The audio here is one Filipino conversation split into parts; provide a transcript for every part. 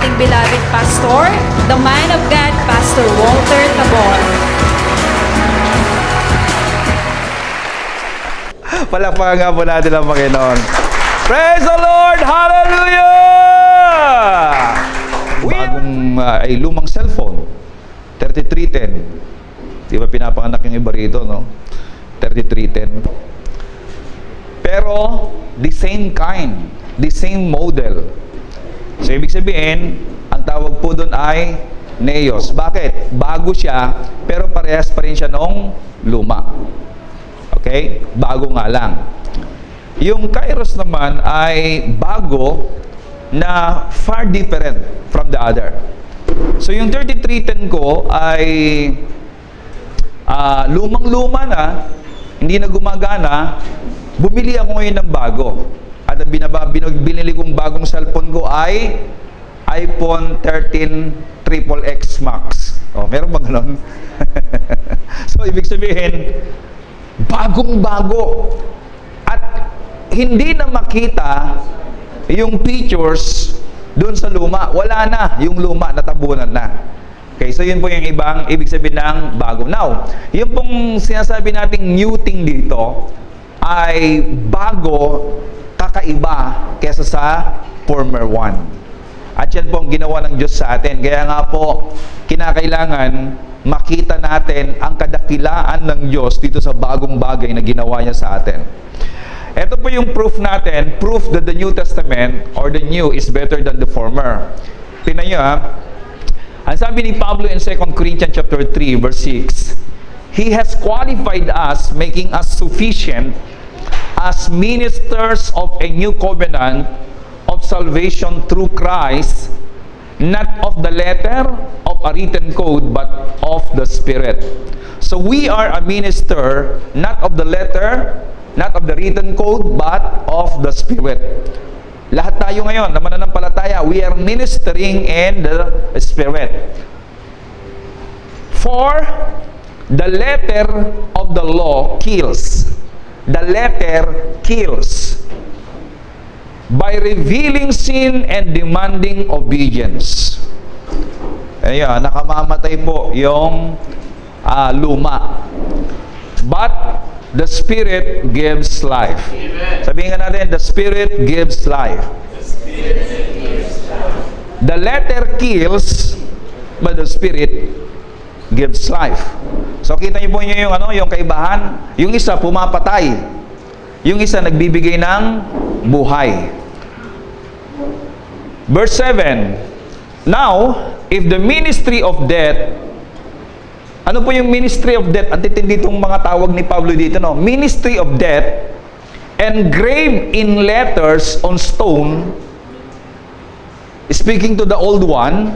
ating beloved pastor, the man of God, Pastor Walter Tabor. Palakpakan nga po natin ang Panginoon. Praise the Lord! Hallelujah! Bagong ay lumang cellphone, 3310. Di ba pinapanganak yung iba rito, no? 3310. Pero, the same kind, the same model. So, ibig sabihin, ang tawag po doon ay Neos. Bakit? Bago siya, pero parehas pa rin siya nung luma. Okay? Bago nga lang. Yung Kairos naman ay bago na far different from the other. So yung 3310 ko ay lumang-luma na, hindi na gumagana, bumili ako ngayon ng bago. At ang binili kong bagong cellphone ko ay iPhone 13 XXX Max. Oh, meron ba ganun? So ibig sabihin, bagong-bago. At hindi na makita yung features doon sa luma. Wala na yung luma, natabunan na. Okay, so yun po yung ibig sabihin ng bago. Now, yung pong sinasabi nating new thing dito ay bago, kakaiba kesa sa former one. At yan po ang ginawa ng Diyos sa atin. Kaya nga po, kinakailangan makita natin ang kadakilaan ng Diyos dito sa bagong bagay na ginawa niya sa atin. Ito po yung proof natin, proof that the New Testament or the new is better than the former. Tingnan nyo ang sabi ni Pablo in 2 Corinthians chapter 3 verse 6, He has qualified us, making us sufficient as ministers of a new covenant of salvation through Christ, not of the letter of a written code, but of the Spirit. So we are a minister, not of the letter, not of the written code, but of the Spirit. Lahat tayo ngayon na mananampalataya, we are ministering in the Spirit. For the letter of the law kills. The letter kills by revealing sin and demanding obedience. Ayan, nakamamatay po yung luma. But the Spirit gives life. Amen. Sabihin nga natin, the Spirit gives life. The Spirit gives life. The letter kills, but the Spirit gives life. So kita niyo po yung kaibahan. Yung isa pumapatay. Yung isa nagbibigay ng buhay. Verse 7, Now, if the ministry of death, ano po yung ministry of death? Ang titindi itong mga tawag ni Pablo dito, no? Ministry of death, engraved in letters on stone, speaking to the old one,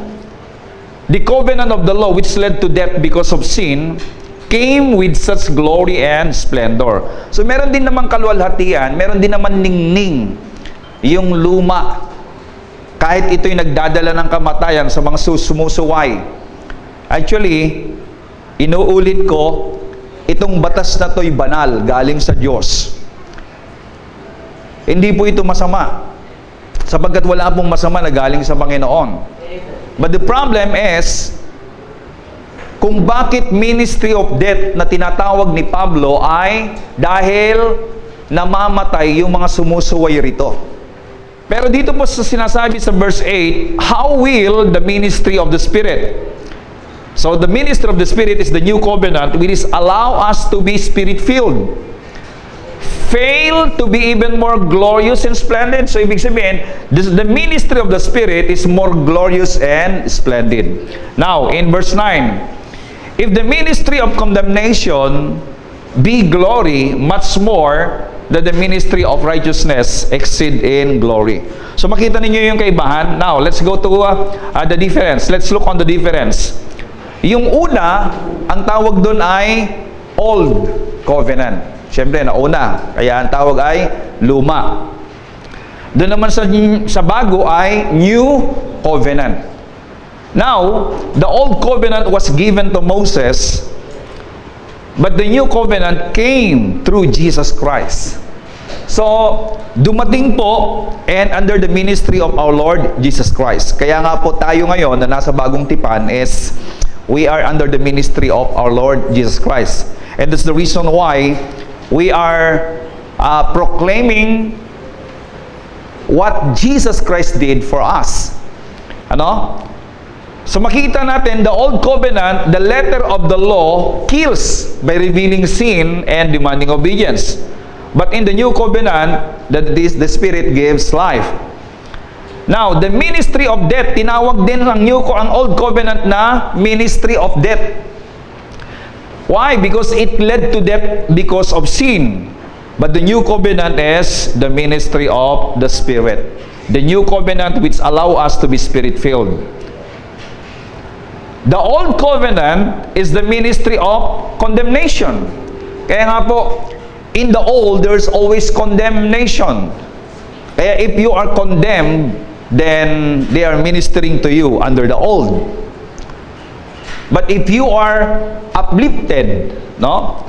the covenant of the law which led to death because of sin, came with such glory and splendor. So meron din naman kaluwalhatian, meron din naman ningning yung luma. Kahit ito'y nagdadala ng kamatayan sa mga sumusuway. Actually, inuulit ko, itong batas na to'y banal, galing sa Diyos. Hindi po ito masama, sapagkat wala pong masama na galing sa Panginoon. But the problem is, kung bakit ministry of death na tinatawag ni Pablo ay dahil namamatay yung mga sumusuway rito. Pero dito po sa sinasabi sa verse 8, how will the ministry of the Spirit? So the ministry of the Spirit is the new covenant which is allow us to be Spirit-filled. Fail to be even more glorious and splendid. So ibig sabihin, the ministry of the Spirit is more glorious and splendid. Now, in verse 9, if the ministry of condemnation be glory, much more that the ministry of righteousness exceed in glory. So makita ninyo yung kaibahan. Now, let's go to the difference. Let's look on the difference. Yung una, ang tawag doon ay Old Covenant. Siyempre, nauna. Kaya ang tawag ay luma. Doon naman sa bago ay New Covenant. Now, the Old Covenant was given to Moses, but the New Covenant came through Jesus Christ. So, dumating po and under the ministry of our Lord Jesus Christ. Kaya nga po tayo ngayon na nasa Bagong Tipan is we are under the ministry of our Lord Jesus Christ. And that's the reason why we are proclaiming what Jesus Christ did for us. Ano? So makita natin, the Old Covenant, the letter of the law kills by revealing sin and demanding obedience. But in the New Covenant, the Spirit gives life. Now, the ministry of death, tinawag din ang Old Covenant na ministry of death. Why? Because it led to death because of sin. But the New Covenant is the ministry of the Spirit. The New Covenant which allow us to be Spirit-filled. The Old Covenant is the ministry of condemnation. Kaya nga po, in the Old, there's always condemnation. Kaya if you are condemned, then they are ministering to you under the Old. But if you are uplifted, no?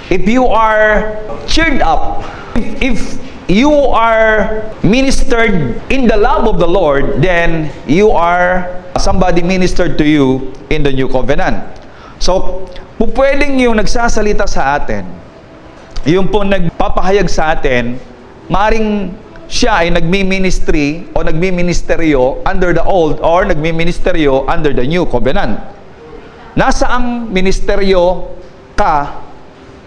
If you are cheered up, if you are ministered in the love of the Lord, then you are somebody ministered to you in the New Covenant. So, pwedeng yung nagsasalita sa atin, yung po nagpapahayag sa atin, maring siya ay nagmi-ministry o nagmi-ministeryo under the Old or nagmi-ministeryo under the New Covenant. Nasa ang ministeryo ka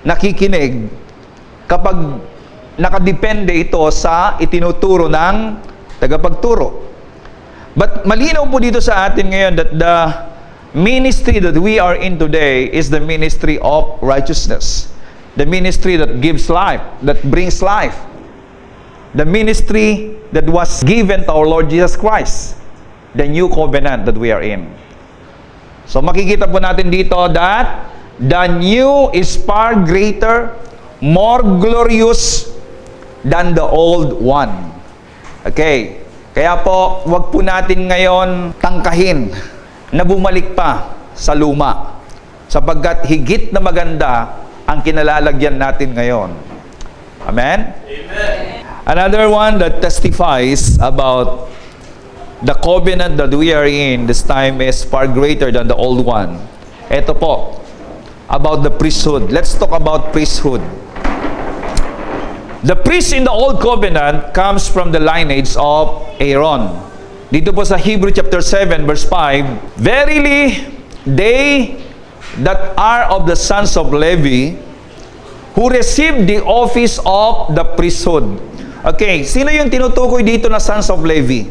nakikinig kapag nakadepende ito sa itinuturo ng tagapagturo. But malinaw po dito sa atin ngayon that the ministry that we are in today is the ministry of righteousness. The ministry that gives life, that brings life. The ministry that was given to our Lord Jesus Christ. The New Covenant that we are in. So makikita po natin dito that the new is far greater, more glorious than the old one. Okay. Kaya po, wag po natin ngayon tangkahin na bumalik pa sa luma. Sapagkat higit na maganda ang kinalalagyan natin ngayon. Amen? Amen. Another one that testifies about the covenant that we are in this time is far greater than the old one. Ito po, about the priesthood. Let's talk about priesthood. The priest in the Old Covenant comes from the lineage of Aaron. Dito po sa Hebrew chapter 7 verse 5, verily they that are of the sons of Levi who received the office of the priesthood. Okay, sino yung tinutukoy dito na sons of Levi?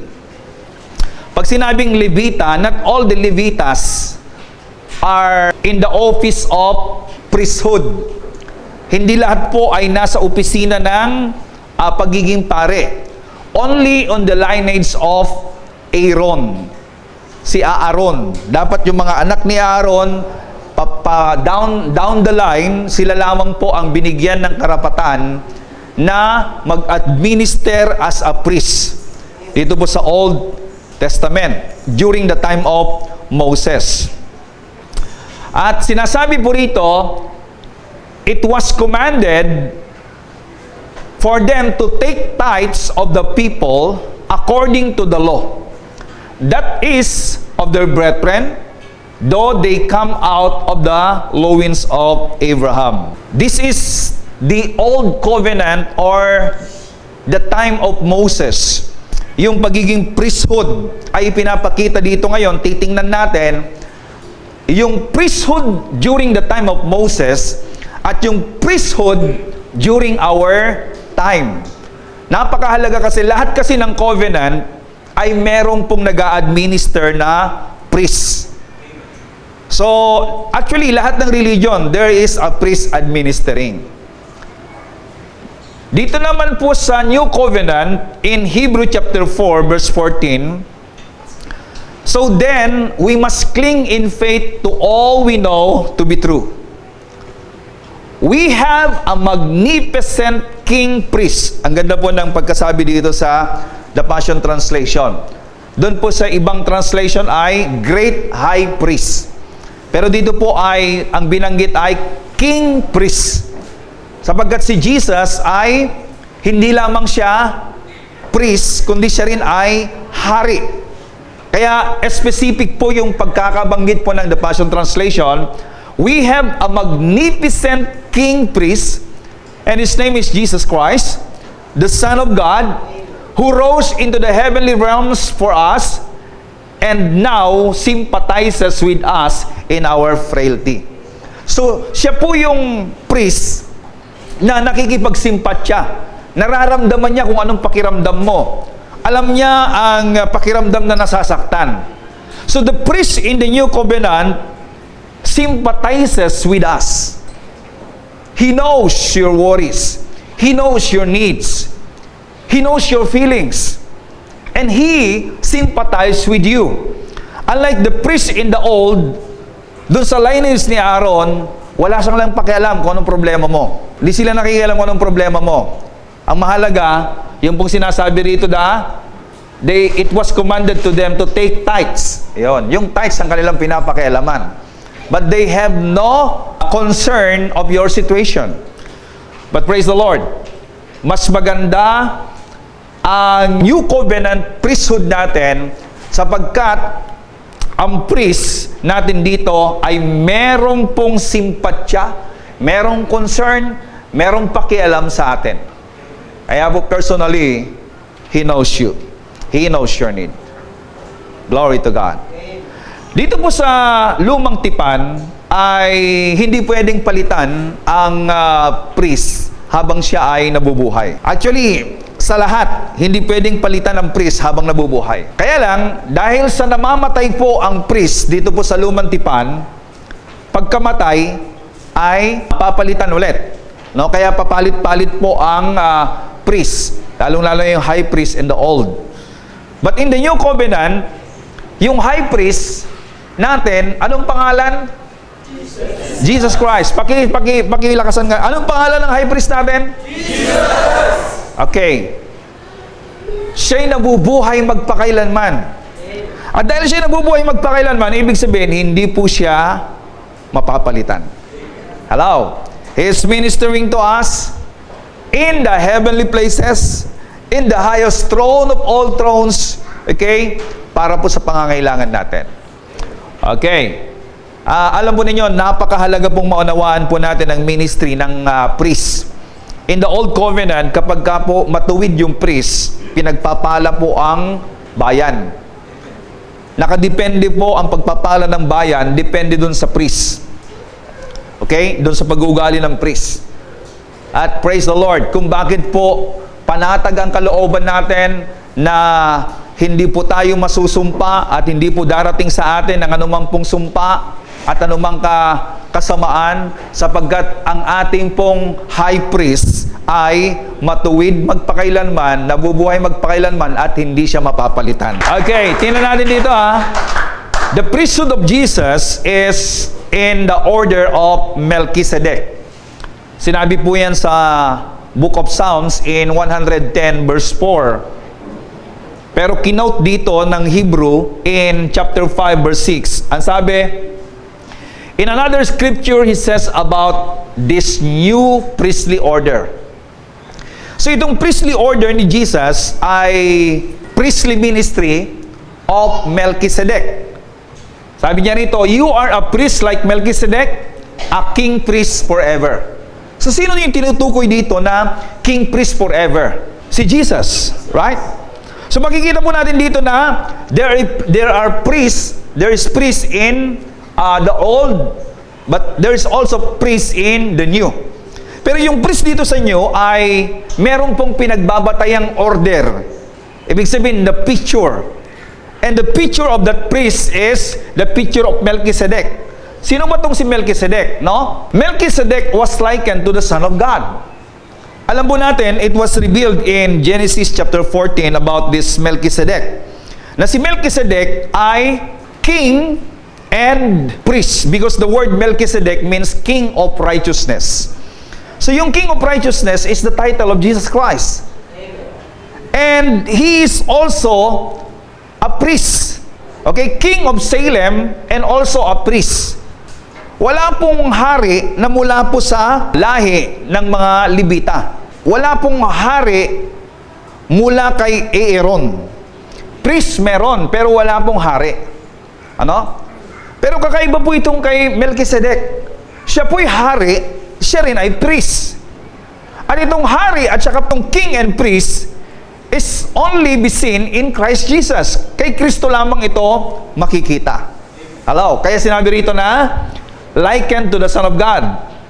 Pag sinabing Levita, not all the Levitas are in the office of priesthood. Hindi lahat po ay nasa opisina ng pagiging pare. Only on the lineage of Aaron. Si Aaron. Dapat yung mga anak ni Aaron, down the line, sila lamang po ang binigyan ng karapatan na mag-administer as a priest. Dito po sa Old Testament, during the time of Moses. At sinasabi po rito, it was commanded for them to take tithes of the people according to the law. That is of their brethren, though they come out of the loins of Abraham. This is the Old Covenant or the time of Moses. Yung pagiging priesthood ay pinapakita dito ngayon. Titingnan natin yung priesthood during the time of Moses at yung priesthood during our time. Napakahalaga kasi lahat kasi ng covenant ay merong pong nag-a-administer na priest. So, actually, lahat ng religion, there is a priest administering. Dito naman po sa New Covenant, in Hebrew chapter 4, verse 14, so then, we must cling in faith to all we know to be true. We have a magnificent king priest. Ang ganda po ng pagkasabi dito sa The Passion Translation. Doon po sa ibang translation ay great high priest. Pero dito po ay, ang binanggit ay king priest. Sapagkat si Jesus ay hindi lamang siya priest, kundi siya rin ay hari. Kaya specific po yung pagkakabanggit po ng The Passion Translation. We have a magnificent king priest, and his name is Jesus Christ, the Son of God, who rose into the heavenly realms for us, and now sympathizes with us in our frailty. So, siya po yung priest na nakikipagsimpatya. Nararamdaman niya kung anong pakiramdam mo. Alam niya ang pakiramdam na nasasaktan. So, the priest in the New Covenant sympathizes with us. He knows your worries. He knows your needs. He knows your feelings. And He sympathizes with you. Unlike the priest in the old, doon sa lineage ni Aaron, wala siyang lang pakialam kung anong problema mo. Hindi sila nakikialam kung anong problema mo. Ang mahalaga, yung pong sinasabi rito it was commanded to them to take tithes. Yun, yung tithes ang kanilang pinapakialaman. But they have no concern of your situation. But praise the Lord, mas maganda ang New Covenant priesthood natin sapagkat ang priest natin dito ay merong pong simpatya, merong concern, merong pakialam sa atin. Kaya po personally, He knows you. He knows your need. Glory to God. Dito po sa lumang tipan ay hindi pwedeng palitan ang priest habang siya ay nabubuhay. Actually, sa lahat, hindi pwedeng palitan ang priest habang nabubuhay. Kaya lang, dahil sa namamatay po ang priest dito po sa lumang tipan, pagkamatay ay papalitan ulit. No? Kaya papalit-palit po ang priest, lalong-lalo yung high priest in the old. But in the New Covenant, yung high priest natin, anong pangalan? Jesus Christ. Pakilakasan nga. Anong pangalan ng high priest natin? Jesus! Okay. Siya'y nabubuhay magpakailanman. At dahil siya'y nabubuhay magpakailanman, ibig sabihin, hindi po siya mapapalitan. Hello? He is ministering to us in the heavenly places, in the highest throne of all thrones, okay? Para po sa pangangailangan natin. Okay. Alam po ninyo, napakahalaga pong maunawaan po natin ang ministry ng priest. In the Old Covenant, kapag ka po matuwid yung priest, pinagpapala po ang bayan. Nakadepende po ang pagpapala ng bayan, depende dun sa priest. Okay? Dun sa pag-uugali ng priest. At praise the Lord, kung bakit po panatag ang kalooban natin na hindi po tayo masusumpa at hindi po darating sa atin ang anumang pong sumpa at anumang kasamaan, sapagkat ang ating pong high priest ay matuwid magpakailanman, nabubuhay magpakailanman at hindi siya mapapalitan. Okay, tingnan natin dito The priesthood of Jesus is in the order of Melchizedek. Sinabi po yan sa Book of Psalms in 110 verse 4. Pero kinote dito ng Hebrew in chapter 5 verse 6. Ang sabi, in another scripture, he says about this new priestly order. So itong priestly order ni Jesus ay priestly ministry of Melchizedek. Sabi niya rito, you are a priest like Melchizedek, a king priest forever. So sino yung tinutukoy dito na king priest forever? Si Jesus, right? So makikita po natin dito na there are priests, there is priest in the old, but there is also priest in the new. Pero yung priest dito sa new ay meron pong pinagbabatayang order. Ibig sabihin, the picture. And the picture of that priest is the picture of Melchizedek. Sino ba itong si Melchizedek? No? Melchizedek was likened to the Son of God. Alam po natin, it was revealed in Genesis chapter 14 about this Melchizedek. Na si Melchizedek ay king and priest, because the word Melchizedek means king of righteousness. So yung king of righteousness is the title of Jesus Christ. And he is also a priest. Okay, king of Salem and also a priest. Wala pong hari na mula po sa lahi ng mga Libita. wala pong hari mula kay Aaron. Priest meron, pero wala pong hari. Ano? Pero kakaiba po itong kay Melchizedek. Siya po'y hari, siya rin ay priest. At itong hari at saka itong king and priest is only be seen in Christ Jesus. Kay Kristo lamang ito makikita. Hello? Kaya sinabi rito na, likened to the Son of God.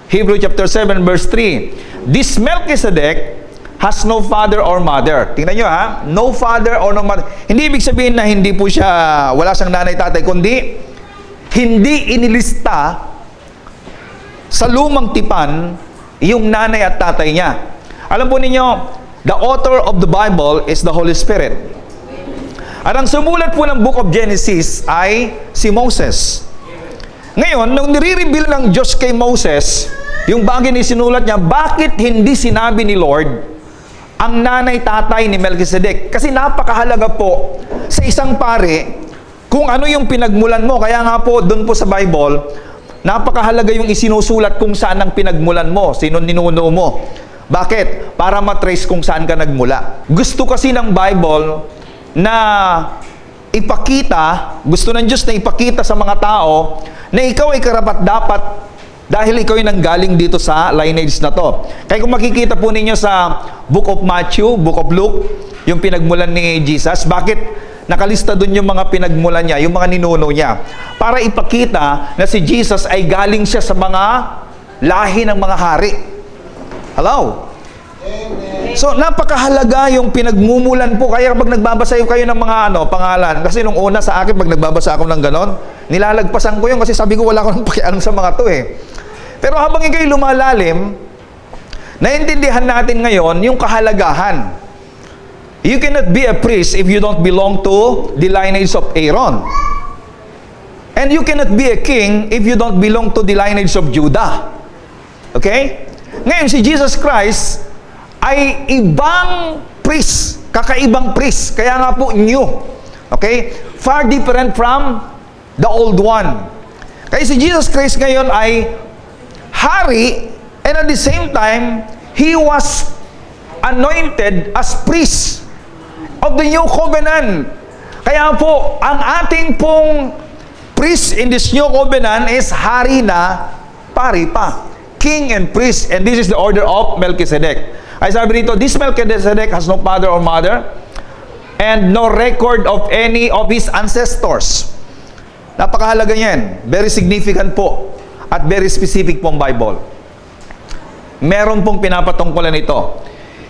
Hebrew chapter 7 verse 3. This Melchizedek has no father or mother. Tingnan nyo ha, no father or no mother. Hindi ibig sabihin na hindi po siya, wala siyang nanay tatay, kundi hindi inilista sa lumang tipan yung nanay at tatay niya. Alam po ninyo, the author of the Bible is the Holy Spirit. At ang sumulat po ng Book of Genesis ay si Moses. Ngayon, nung nire-reveal ng Diyos kay Moses, yung bagay na sinulat niya, bakit hindi sinabi ni Lord ang nanay-tatay ni Melchizedek? Kasi napakahalaga po sa isang pare kung ano yung pinagmulan mo. Kaya nga po, doon po sa Bible, napakahalaga yung isinusulat kung saan ang pinagmulan mo, sino ninuno mo. Bakit? Para matrace kung saan ka nagmula. Gusto kasi ng Bible na ipakita, gusto ng Diyos na ipakita sa mga tao na ikaw ay karapat-dapat dahil ikaw ay nanggaling dito sa lineage na to. Kaya kung makikita po ninyo sa Book of Matthew, Book of Luke, yung pinagmulan ni Jesus, bakit nakalista doon yung mga pinagmulan niya, yung mga ninuno niya? Para ipakita na si Jesus ay galing siya sa mga lahi ng mga hari. Hello? So, napakahalaga yung pinagmumulan po. Kaya kapag nagbabasa kayo ng mga pangalan, kasi nung una sa akin, pag nagbabasa ako ng ganon, nilalagpasan ko yun kasi sabi ko wala ko nang pakialam sa mga to eh. Pero habang ikaw'y lumalalim, naintindihan natin ngayon yung kahalagahan. You cannot be a priest if you don't belong to the lineage of Aaron. And you cannot be a king if you don't belong to the lineage of Judah. Okay? Ngayon, si Jesus Christ ay ibang priest, kakaibang priest. Kaya nga po, new. Okay? Far different from the old one. Kaya si Jesus Christ ngayon ay hari, and at the same time, He was anointed as priest of the new covenant. Kaya po, ang ating pong priest in this new covenant is hari na pari pa. King and priest, and this is the order of Melchizedek. Ay sabi dito, this Melchizedek has no father or mother and no record of any of his ancestors. Napakahalaga niyan. Very significant po at very specific pong Bible. Meron pong pinapatungkulan ito.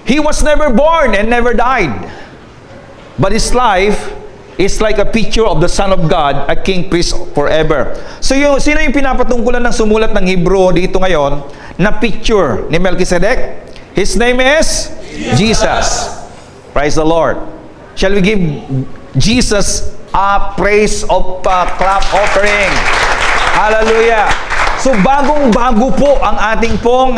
He was never born and never died. But his life is like a picture of the Son of God, a king priest forever. So sino yung pinapatungkulan ng sumulat ng Hebrew dito ngayon na picture ni Melchizedek? His name is Jesus. Praise the Lord. Shall we give Jesus a praise of clap offering? Hallelujah. So bagong-bago po ang ating pong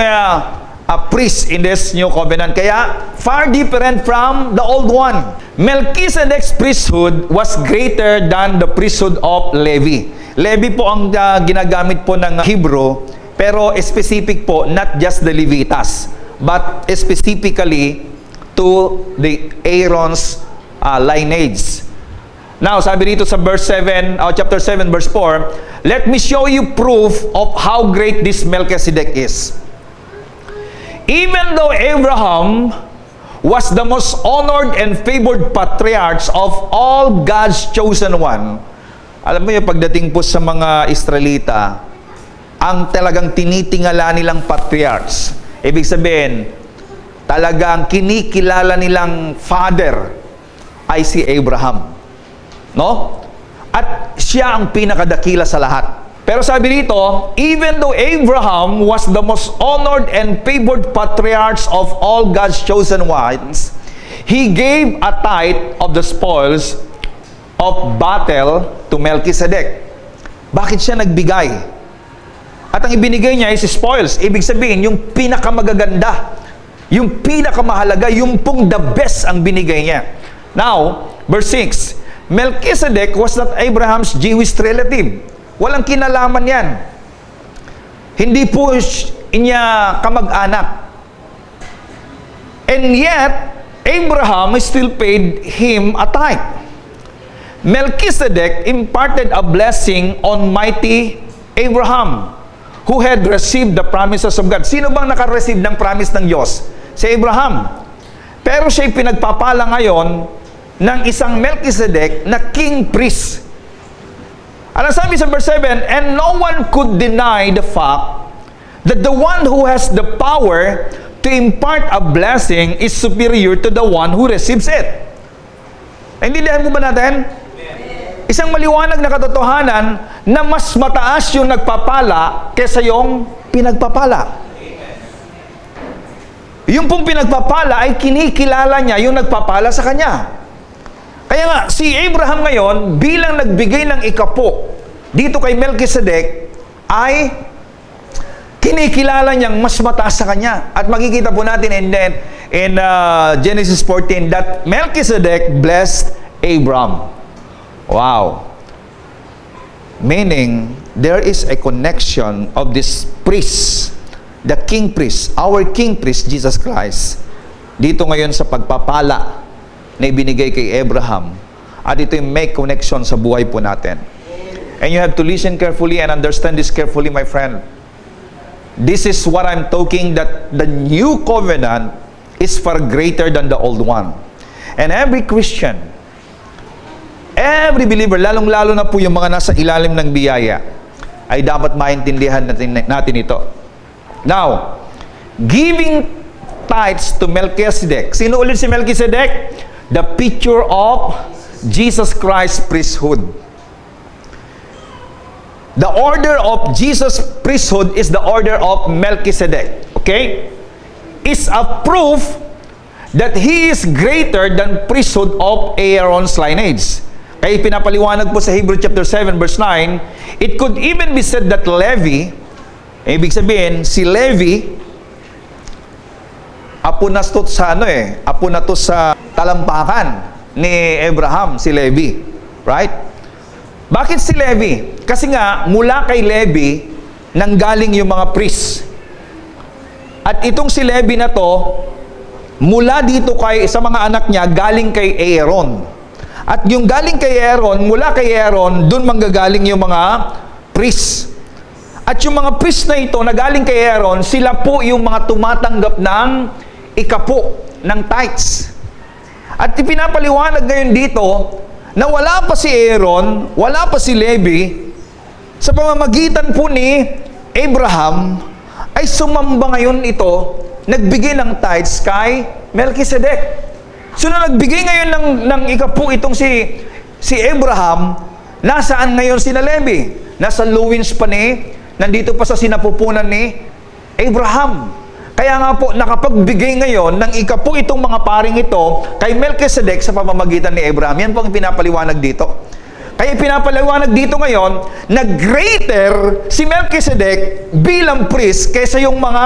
priest in this new covenant. Kaya far different from the old one. Melchizedek's priesthood was greater than the priesthood of Levi. Levi po ang ginagamit po ng Hebrew, pero specific po, not just the Levitas, but specifically to the Aaron's lineage. Now, sabi dito sa verse 7, chapter 7, verse 4, let me show you proof of how great this Melchizedek is. Even though Abraham was the most honored and favored patriarch of all God's chosen one, alam mo yung pagdating po sa mga Israelita, ang talagang tinitingala nilang patriarchs, ibig sabihin, talagang kinikilala nilang father ay si Abraham. No? At siya ang pinakadakila sa lahat. Pero sabi dito, even though Abraham was the most honored and favored patriarch of all God's chosen ones, he gave a tithe of the spoils of battle to Melchizedek. Bakit siya nagbigay? At ang ibinigay niya is spoils. Ibig sabihin, yung pinakamagaganda, yung pinakamahalaga, yung pong the best ang binigay niya. Now, verse 6, Melchizedek was not Abraham's Jewish relative. Walang kinalaman yan. Hindi po niya kamag-anak. And yet, Abraham still paid him a tithe. Melchizedek imparted a blessing on mighty Abraham, who had received the promises of God. Sino bang nakareceive ng promise ng Diyos? Si Abraham. Pero siya'y pinagpapala ngayon ng isang Melchizedek na king priest. Alam sabi sa verse 7, and no one could deny the fact that the one who has the power to impart a blessing is superior to the one who receives it. Naintindihan mo ba natin? Isang maliwanag na katotohanan na mas mataas yung nagpapala kesa yung pinagpapala. Yung pong pinagpapala ay kinikilala niya yung nagpapala sa kanya. Kaya nga, si Abraham ngayon, bilang nagbigay ng ikapo dito kay Melchizedek, ay kinikilala niyang mas mataas sa kanya. At makikita po natin in Genesis 14 that Melchizedek blessed Abraham. Wow. Meaning, there is a connection of this priest, the king priest, our king priest, Jesus Christ, dito ngayon sa pagpapala na ibinigay kay Abraham. At ito yung make connection sa buhay po natin. And you have to listen carefully and understand this carefully, my friend. This is what I'm talking, that the new covenant is far greater than the old one. And every Christian, every believer, lalong-lalo na po yung mga nasa ilalim ng biyaya, ay dapat maintindihan natin ito. Now, giving tithes to Melchizedek. Sino ulit si Melchizedek? The picture of Jesus Christ's priesthood. The order of Jesus' priesthood is the order of Melchizedek. Okay? It's a proof that he is greater than priesthood of Aaron's lineage. Kaya pinapaliwanag po sa Hebrews chapter 7 verse 9, it could even be said that Levi, ibig sabihin, si Levi, apo na to sa apo na to sa talampakan ni Abraham, si Levi. Right? Bakit si Levi? Kasi nga, mula kay Levi, nanggaling yung mga priest. At itong si Levi na to, mula dito sa mga anak niya, galing kay Aaron. At yung galing kay Aaron, mula kay Aaron, dun manggagaling yung mga priest. At yung mga priest na ito, na galing kay Aaron, sila po yung mga tumatanggap ng ikapo, ng tithes. At ipinapaliwanag ngayon dito, na wala pa si Aaron, wala pa si Levi, sa pamamagitan po ni Abraham, ay sumamba ngayon ito, nagbigay ng tithes kay Melchizedek. So na nagbigay ngayon ng ikapo itong si Abraham, nasaan ngayon si Levi? Nasa loins pa nandito pa sa sinapupunan ni Abraham. Kaya nga po, nakapagbigay ngayon ng ikapo itong mga paring ito kay Melchizedek sa pamamagitan ni Abraham. Yan po ang pinapaliwanag dito. Kaya pinapaliwanag dito ngayon na greater si Melchizedek bilang priest kaysa yung mga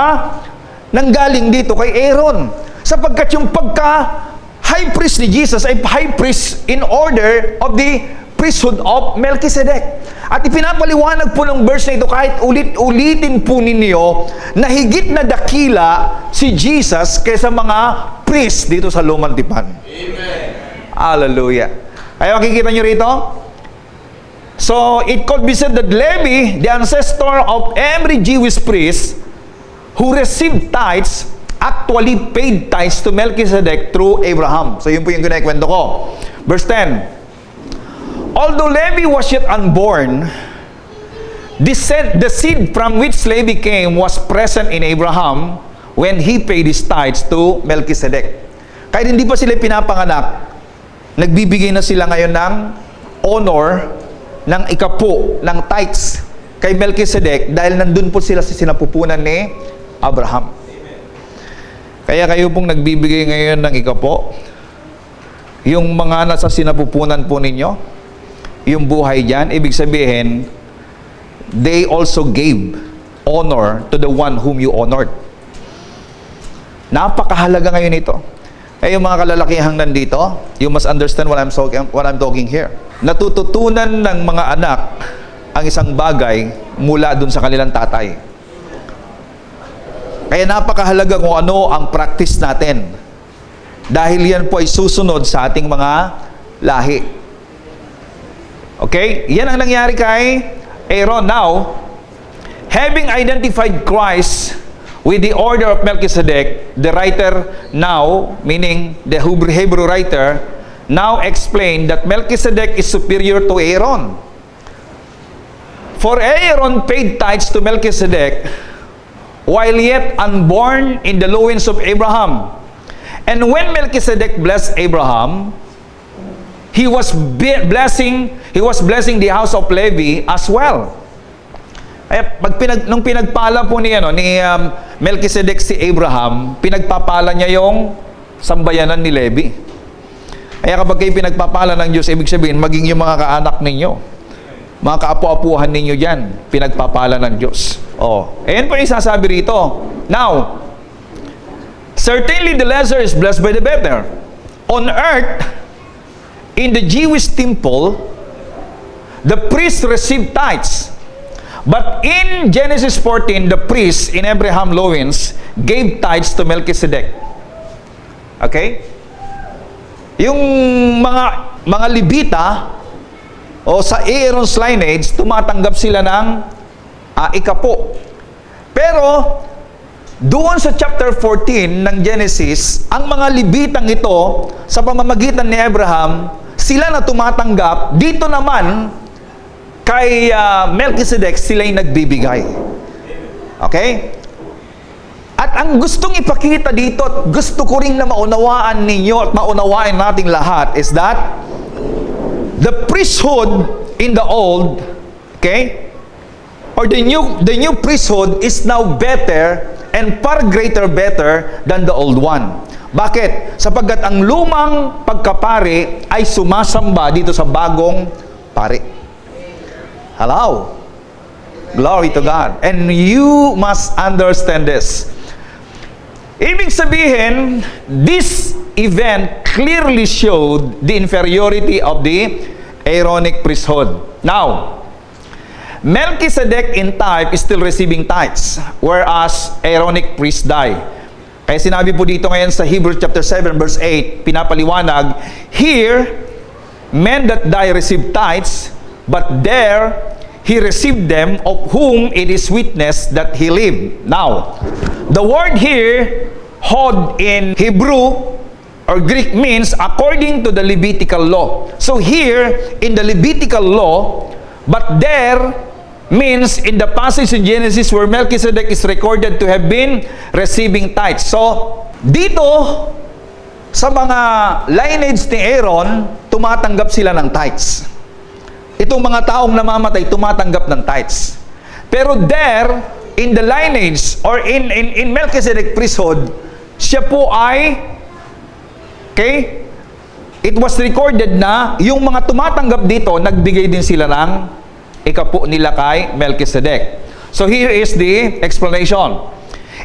nanggaling dito kay Aaron. Sapagkat yung pagka-high priest ni Jesus ay high priest in order of the priesthood of Melchizedek. At ipinapaliwanag po ng verse na ito kahit ulit-ulitin po ninyo na higit na dakila si Jesus kaysa mga priest dito sa Lumang Tipan. Amen. Hallelujah. Kaya makikita nyo rito? So, it could be said that Levi, the ancestor of every Jewish priest who received tithes, actually paid tithes to Melchizedek through Abraham. So, yun po yung kinakwento ko. Verse 10. Although Levi was yet unborn, the seed from which Levi came was present in Abraham when he paid his tithes to Melchizedek. Kahit hindi pa sila pinapanganak, nagbibigay na sila ngayon ng honor, ng ikapo, ng tithes kay Melchizedek dahil nandun po sila sa sinapupunan ni Abraham. Kaya kayo pong nagbibigay ngayon ng ikapo, yung mga nasa sinapupunan po ninyo, yung buhay dyan, ibig sabihin, they also gave honor to the one whom you honored. Napakahalaga ngayon ito. Eh, yung mga kalalakihang nandito, you must understand what I'm talking here. Natututunan ng mga anak ang isang bagay mula dun sa kanilang tatay. Kaya napakahalaga kung ano ang practice natin Dahil yan po ay susunod sa ating mga lahi. Okay? Yan ang nangyari kay Aaron. Now, having identified Christ with the order of Melchizedek, the writer now, meaning the Hebrew writer, now explained that Melchizedek is superior to Aaron. For Aaron paid tithes to Melchizedek while yet unborn in the loins of Abraham. And when Melchizedek blessed Abraham, he was blessing the house of Levi as well. Kaya nung pinagpala po ni Melchizedek si Abraham, pinagpapala niya yung sambayanan ni Levi. Kaya kapag kayo pinagpapala ng Diyos, ibig sabihin, maging yung mga kaanak ninyo, mga kaapu-apuhan ninyo dyan, pinagpapala ng Diyos. Ayan po yung sasabi rito. Now, certainly the lesser is blessed by the better. On earth, in the Jewish temple, the priest received tithes. But in Genesis 14, the priest in Abraham loins gave tithes to Melchizedek. Okay? Yung mga Levita o sa Aaron's lineage, tumatanggap sila ng ikapo. Pero doon sa chapter 14 ng Genesis, ang mga Levitang ito, sa pamamagitan ni Abraham, sila na tumatanggap. Dito naman, kay Melchizedek, sila'y nagbibigay. Okay? At ang gustong ipakita dito, at gusto ko ring na maunawaan ninyo at maunawain nating lahat, is that the priesthood in the old, okay, or the new priesthood is now better and far greater better than the old one. Bakit? Sapagkat ang lumang pagkapari ay sumasamba dito sa bagong pari. Hello? Glory to God. And you must understand this. Ibig sabihin, this event clearly showed the inferiority of the Aaronic priesthood. Now, Melchizedek in type is still receiving tithes, whereas Aaronic priest die. Kaya sinabi po dito ngayon sa Hebrews chapter 7 verse 8, pinapaliwanag, here, men that die receive tithes, but there he received them of whom it is witness that he lived. Now, the word here, hod in Hebrew or Greek means according to the Levitical law. So here, in the Levitical law, but there means in the passage in Genesis where Melchizedek is recorded to have been receiving tithes. So, dito, sa mga lineage ni Aaron, tumatanggap sila ng tithes. Itong mga taong namamatay, tumatanggap ng tithes. Pero there, in the lineage, or in Melchizedek priesthood, siya po ay, okay, it was recorded na yung mga tumatanggap dito, nagbigay din sila ng ikapo nila kay Melchizedek. So here is the explanation.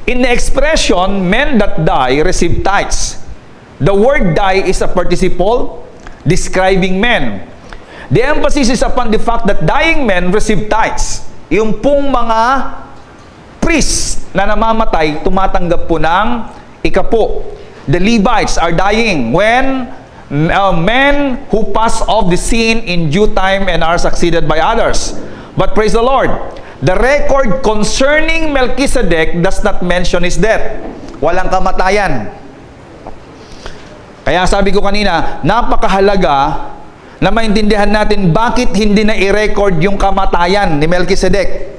In the expression, men that die receive tithes. The word die is a participle describing men. The emphasis is upon the fact that dying men receive tithes. Yung pong mga priests na namamatay, tumatanggap po ng ikapo. The Levites are dying when men who pass off the scene in due time and are succeeded by others. But praise the Lord, the record concerning Melchizedek does not mention his death. Walang kamatayan. Kaya sabi ko kanina, napakahalaga na maintindihan natin bakit hindi na i-record yung kamatayan ni Melchizedek.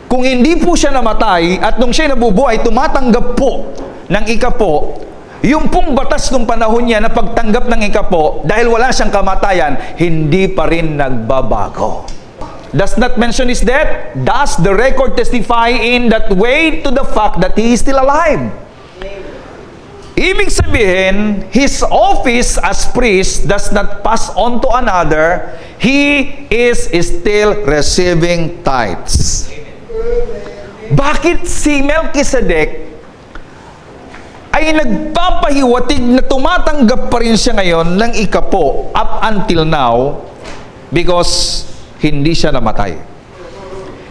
Kung hindi po siya namatay at nung siya nabubuhay, tumatanggap po ng ikapo, yung pong batas ng panahon niya na pagtanggap ng ikapo, dahil wala siyang kamatayan, hindi pa rin nagbabago. Does not mention his death? Does the record testify in that way to the fact that he is still alive? Ibig sabihin, his office as priest does not pass on to another. He is still receiving tithes. Bakit si Melchizedek ay nagpapahiwatig na tumatanggap pa rin siya ngayon ng ikapo up until now? Because hindi siya namatay.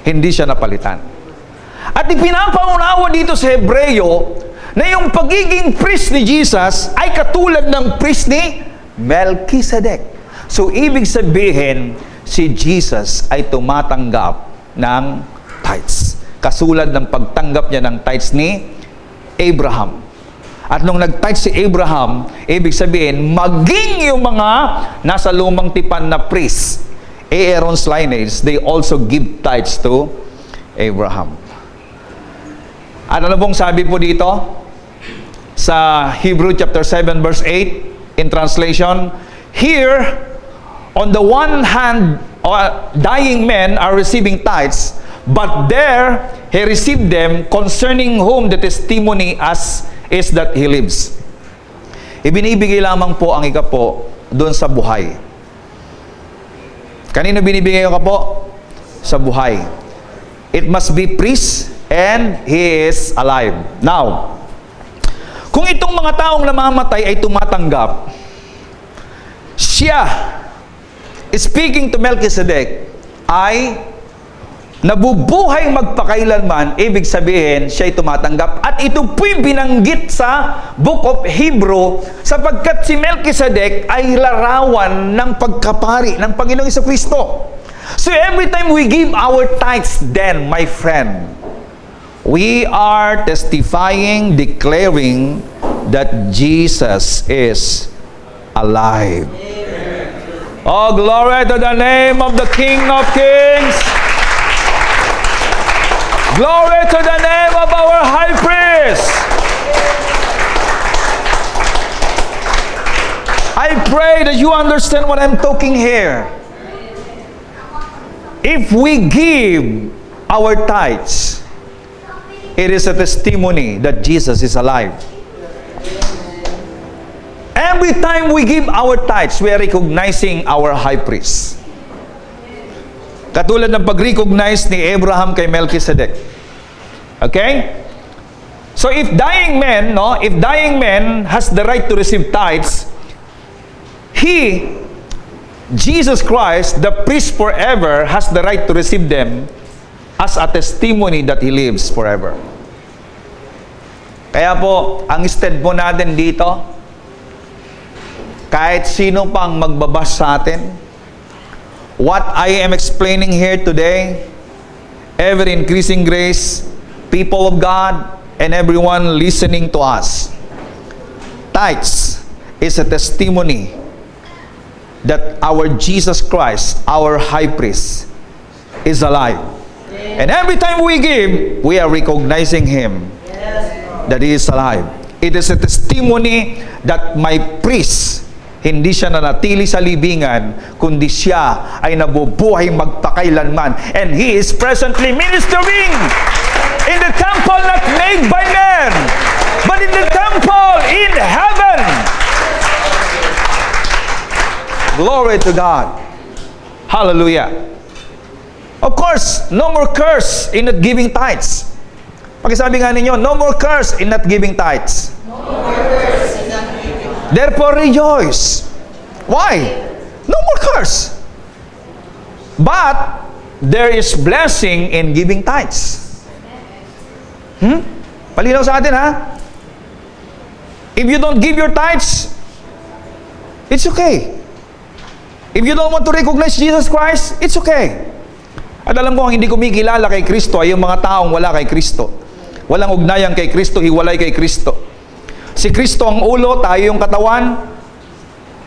Hindi siya napalitan. At ipinapaunawa dito sa Hebreo na yung pagiging priest ni Jesus ay katulad ng priest ni Melchizedek. So, ibig sabihin, si Jesus ay tumatanggap ng tithes. Kasulad ng pagtanggap niya ng tithes ni Abraham. At nung nag-tithe si Abraham, ibig sabihin, maging yung mga nasa lumang tipan na priest, Aaron's lineage, they also give tithes to Abraham. At ano pong sabi po dito? Sa Hebrew chapter 7 verse 8, in translation, here, on the one hand, dying men are receiving tithes, but there he received them concerning whom the testimony is that he lives. Ibinibigay lamang po ang ikapo doon sa buhay. Kanino binibigay yung ikapo? Sa buhay. It must be priest and he is alive. Now, kung itong mga taong namamatay ay tumatanggap, siya, speaking to Melchizedek, ay nabubuhay magpakailanman, ibig sabihin, siya ay tumatanggap. At ito po'y binanggit sa Book of Hebrew, sapagkat si Melchizedek ay larawan ng pagkapari ng Panginoong Jesucristo. So every time we give our tithes, then, my friend, we are testifying, declaring that Jesus is alive. Oh, glory to the name of the King of Kings. Glory to the name of our High Priest. I pray that you understand what I'm talking here. If we give our tithes, it is a testimony that Jesus is alive. Every time we give our tithes, we are recognizing our High Priest. Katulad ng pag-recognize ni Abraham kay Melchizedek. Okay? So if dying man has the right to receive tithes, Jesus Christ, the priest forever, has the right to receive them as a testimony that He lives forever. Kaya po, ang stead po natin dito, kahit sino pang magbabas sa atin, what I am explaining here today, ever increasing grace, people of God, and everyone listening to us, tithes is a testimony that our Jesus Christ, our High Priest, is alive. And every time we give, we are recognizing Him, that He is alive. It is a testimony that my priest, hindi siya nanatili sa libingan, kundi siya ay nabubuhay magpakailanman. And He is presently ministering in the temple not made by men, but in the temple in heaven. Glory to God. Hallelujah. Of course, no more curse in not giving tithes. Pakisabi nga ninyo, no more curse in not giving tithes. No more curse in not giving tithes. Therefore rejoice. Why? No more curse. But there is blessing in giving tithes. Palinaw sa atin, ha? If you don't give your tithes, it's okay. If you don't want to recognize Jesus Christ, it's okay. At alam ko, ang hindi kumikilala kay Kristo ay yung mga taong wala kay Kristo. Walang ugnayan kay Kristo, hiwalay kay Kristo. Si Kristo ang ulo, tayo yung katawan.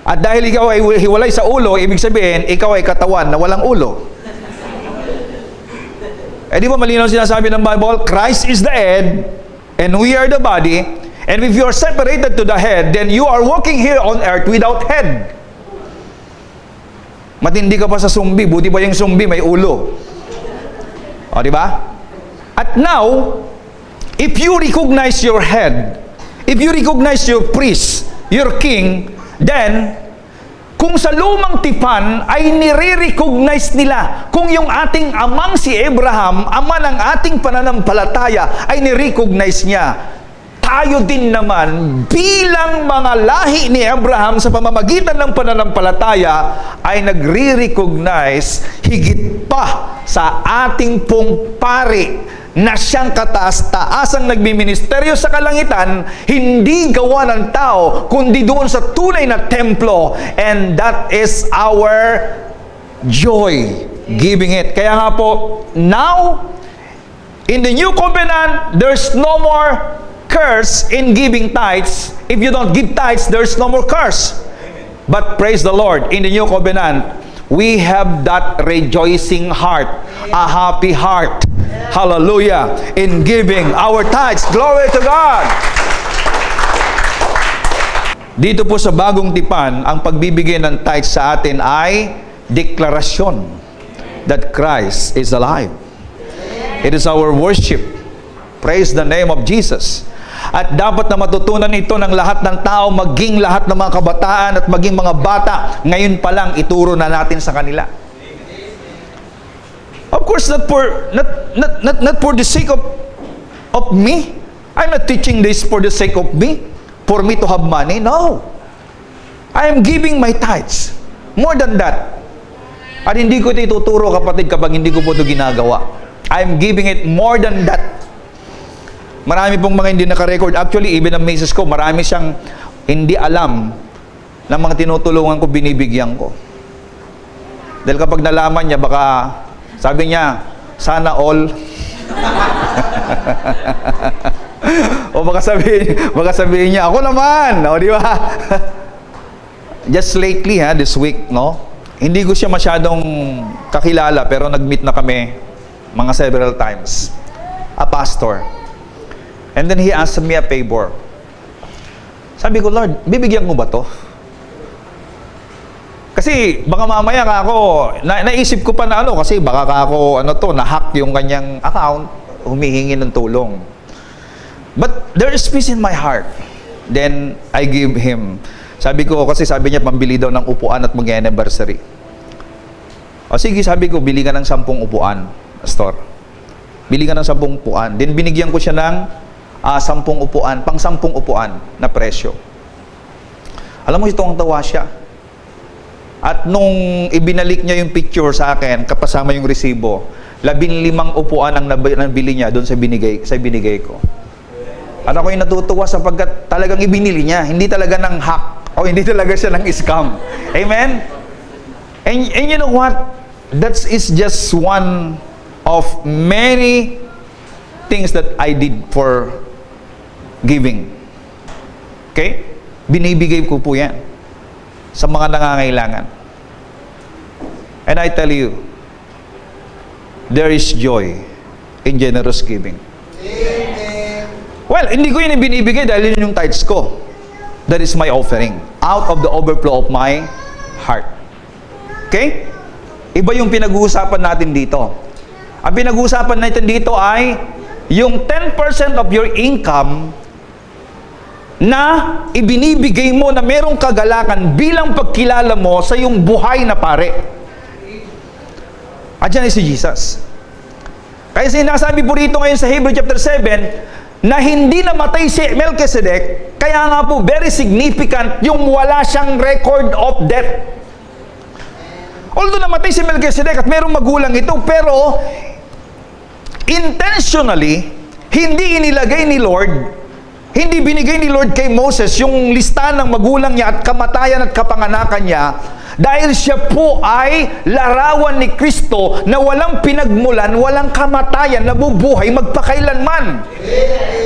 At dahil ikaw ay hiwalay sa ulo, ibig sabihin, ikaw ay katawan na walang ulo. Eh di ba malinaw sinasabi ng Bible? Christ is the head, and we are the body. And if you are separated to the head, then you are walking here on earth without head. Matindi ka pa sa sumbi. Buti ba yung sumbi may ulo? O, di ba? At now, if you recognize your head, if you recognize your priest, your king, then, kung sa lumang tipan ay nire-recognize nila, kung yung ating amang si Abraham, ama ng ating pananampalataya, ay nire-recognize niya, tayo din naman bilang mga lahi ni Abraham sa pamamagitan ng pananampalataya ay nagre-recognize higit pa sa ating pong pari na siyang kataas-taasang nagmiministeryo sa kalangitan, hindi gawa ng tao, kundi doon sa tunay na templo. And that is our joy, giving it. Kaya nga po, now, in the new covenant, there's no more curse in giving tithes. If you don't give tithes, there's no more curse. But praise the Lord, in the new covenant, we have that rejoicing heart, a happy heart. Hallelujah, in giving our tithes. Glory to God. Dito po sa bagong tipan, ang pagbibigay ng tithes sa atin ay deklarasyon that Christ is alive. It is our worship. Praise the name of Jesus. At dapat na matutunan ito ng lahat ng tao, maging lahat ng mga kabataan at maging mga bata, ngayon pa lang ituro na natin sa kanila. Of course, not for the sake of me. I'm not teaching this for the sake of me, for me to have money. No. I am giving my tithes. More than that. At hindi ko ito ituturo, kapatid, kapag hindi ko po ito ginagawa. I am giving it more than that. Marami pong mga hindi naka-record. Actually, even ang misis ko, marami siyang hindi alam ng mga tinutulungan ko, binibigyan ko. Dahil kapag nalaman niya, baka sabi niya, sana all. O baka sabihin niya, ako naman. O di ba? Just lately, this week, no? Hindi ko siya masyadong kakilala, pero nag-meet na kami mga several times. A pastor. And then he asked me a favor. Sabi ko, Lord, bibigyan ko ba to? Kasi baka mamaya ka ako, naisip ko pa na kasi baka ka ako, na-hack yung kanyang account, humihingi ng tulong. But there is peace in my heart. Then, I give him. Sabi ko, kasi sabi niya, pambili daw ng upuan at mag-anniversary. O sige, sabi ko, bili ka ng 10 upuan, pastor. Bili ka ng 10 upuan. Then, binigyan ko siya ng 10 upuan, pang 10 upuan na presyo. Alam mo, itong tawa siya. At nung ibinalik niya yung picture sa akin, kapasama yung resibo, 15 upuan ang nabili niya doon sa binigay ko. At ako yung natutuwa sapagkat talagang ibinili niya, hindi talaga ng hack, o hindi talaga siya ng scam. Amen? And you know what? That is just one of many things that I did for giving. Okay? Binibigay ko po yan sa mga nangangailangan. And I tell you, there is joy in generous giving. Amen. Well, hindi ko yun binibigay dahil yun yung tithes ko. That is my offering. Out of the overflow of my heart. Okay? Iba yung pinag-uusapan natin dito. Ang pinag-uusapan natin dito ay yung 10% of your income na ibinibigay mo na merong kagalakan bilang pagkilala mo sa yung buhay na pare. At yan ay si Jesus. Kaya sinasabi po rito ngayon sa Hebrew chapter 7 na hindi namatay si Melchizedek, kaya nga po very significant yung wala siyang record of death. Although namatay si Melchizedek at merong magulang ito, pero intentionally, hindi inilagay ni Lord, hindi binigay ni Lord kay Moses yung listahan ng magulang niya at kamatayan at kapanganakan niya, dahil siya po ay larawan ni Kristo na walang pinagmulan, walang kamatayan, nabubuhay magpakailanman.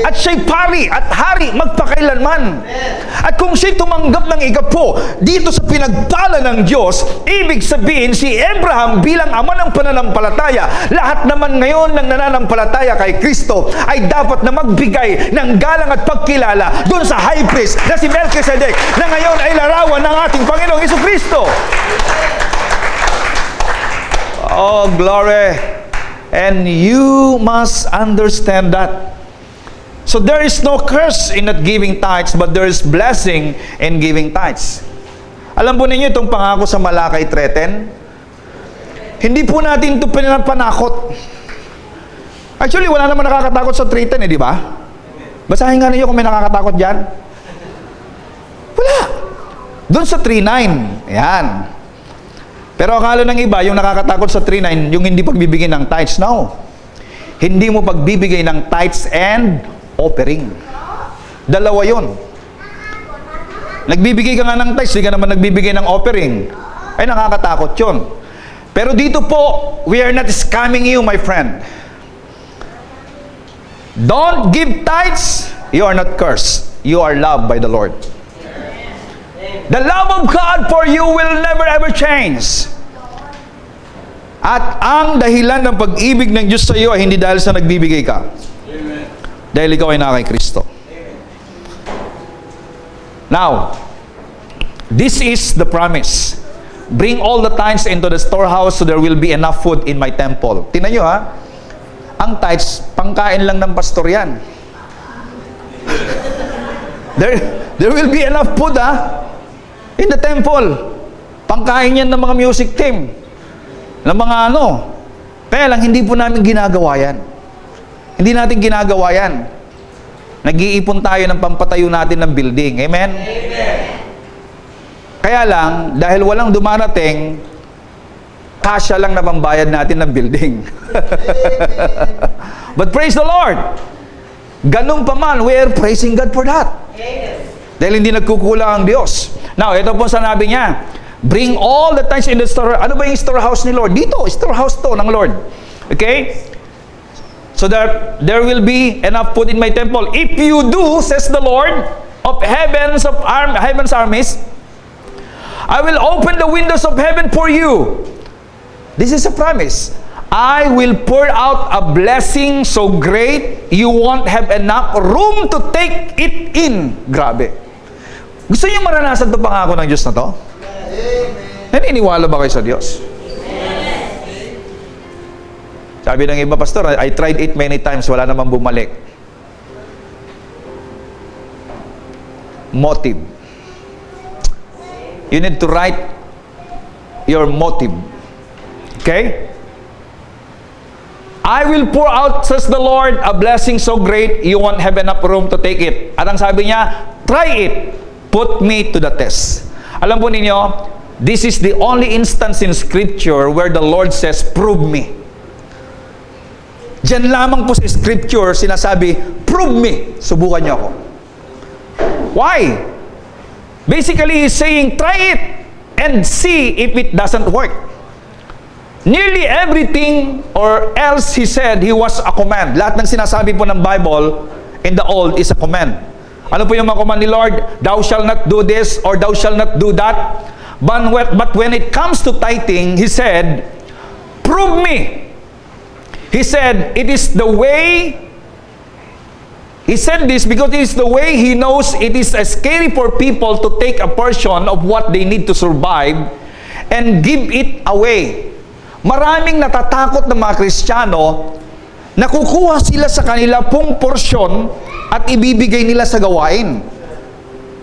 At siya'y pari at hari magpakailanman. At kung siya'y tumanggap ng igapo dito sa pinagpala ng Diyos, ibig sabihin si Abraham bilang ama ng pananampalataya, lahat naman ngayon ng nananampalataya kay Kristo ay dapat na magbigay ng galang at pagkilala doon sa high priest na si Melchizedek na ngayon ay larawan ng ating Panginoong Jesucristo. Oh, glory. And you must understand that. So there is no curse in not giving tithes, but there is blessing in giving tithes. Alam po ninyo itong pangako sa Malakay 3:10? Hindi po natin ito pinapanakot. Actually, wala naman nakakatakot sa 3:10 di ba? Basahin nga ninyo kung may nakakatakot dyan. Wala. Doon sa 3:9. Ayan. Pero akala ng iba, yung nakakatakot sa 3:9, yung hindi pagbibigay ng tithes. No. Hindi mo pagbibigay ng tithes and offering. Dalawa yun. Nagbibigay ka nga ng tithes, di ka naman nagbibigay ng offering. Ay, nakakatakot yun. Pero dito po, we are not scamming you, my friend. Don't give tithes, you are not cursed. You are loved by the Lord. The love of God for you will never ever change. At ang dahilan ng pag-ibig ng Diyos sa iyo ay hindi dahil sa nagbibigay ka. Amen. Dahil ikaw ay na kay Kristo. Now, this is the promise. Bring all the tithes into the storehouse so there will be enough food in my temple. Tingnan nyo ha, ang tithes, pangkain lang ng pastor yan. There will be enough food in the temple. Pangkain yan ng mga music team. Ng mga ano. Kaya lang, hindi po namin ginagawa yan. Hindi natin ginagawa yan. Nag-iipon tayo ng pampatayo natin ng building. Amen? Amen. Kaya lang, dahil walang dumarating, kasya lang na pambayad natin ng building. But praise the Lord! Ganun pa man, we are praising God for that. Dahil hindi nagkukulang ang Diyos. Now, ito po sanabi niya, bring all the tithes in the store. Ano ba yung storehouse ni Lord? Dito, storehouse to ng Lord. Okay? So that there will be enough food in my temple. If you do, says the Lord of heaven's armies, I will open the windows of heaven for you. This is a promise. I will pour out a blessing so great you won't have enough room to take it in. Grabe. Gusto niyo maranasan itong pangako ng Diyos na to? Naniniwala ba kayo sa Diyos? Sabi ng iba, pastor, I tried it many times, wala namang bumalik. Motive. You need to write your motive. Okay? I will pour out, says the Lord, a blessing so great, you won't have enough room to take it. At ang sabi niya, try it. Put me to the test. Alam po ninyo, this is the only instance in Scripture where the Lord says, prove me. Diyan lamang po sa Scripture, sinasabi, prove me. Subukan niyo ako. Why? Basically, he's saying, try it and see if it doesn't work. Nearly everything or else he said, he was a command. Lahat ng sinasabi po ng Bible in the Old is a command. Ano po yung mga command ni Lord? Thou shall not do this or thou shall not do that. But when it comes to tithing, he said, prove me. He said, it is the way. He said this because it is the way he knows it is scary for people to take a portion of what they need to survive and give it away. Maraming natatakot ng mga Kristiyano na kukuha sila sa kanila pong porsyon at ibibigay nila sa gawain.